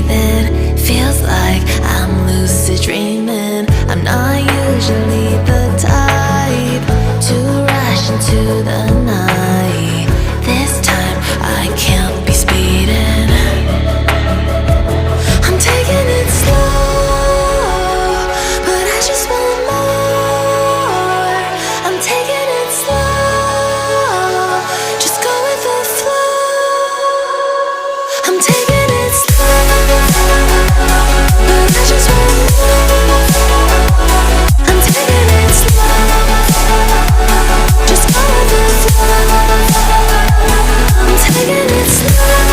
breathing. Feels like I'm lucid dreaming. I'm not usually the type to rush into the night. This time I can't be speeding. I'm taking it slow, but I just want more. I'm taking it slow, just go with the flow. I'm taking it slow, but I just want more. I'm taking it slow, just go with the flow. I'm taking it slow,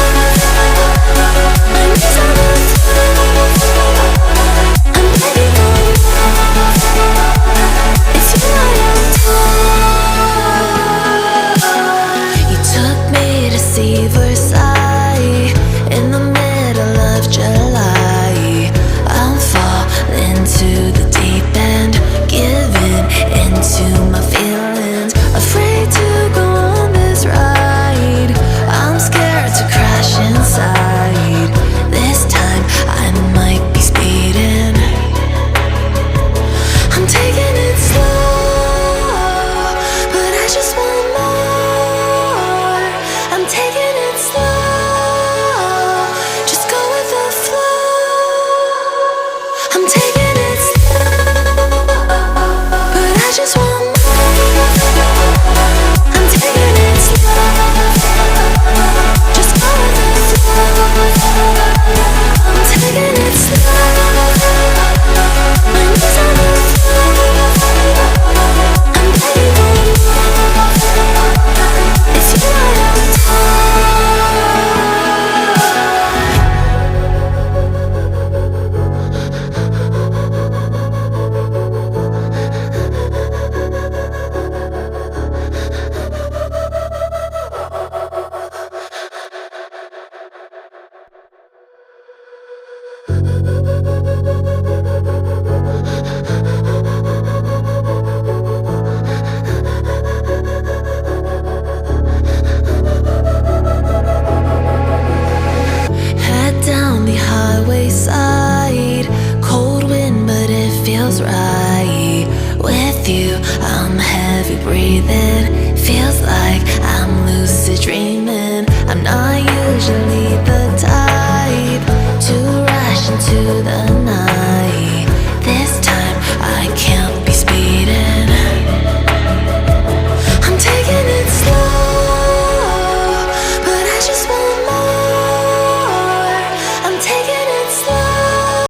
my knees on the floor. I'm begging for more. It's you I adore. You took me to see Versailles in the middle of July. I'm falling to the deep end, giving into my feelings, afraid to go on this ride. I'm scared to crash inside. This time I might be speeding. I'm taking it slow, but I just want more. I'm taking it slow, just go with the flow. I'm taking it slow, but I just want more. I'm taking it slow, just go with the flow. I'm taking it slow, my knees on the floor. I'm begging for more. It's you I head down the highway side. Cold wind, but it feels right. With you, I'm heavy breathing. Feels like I'm lucid dreaming. I'm not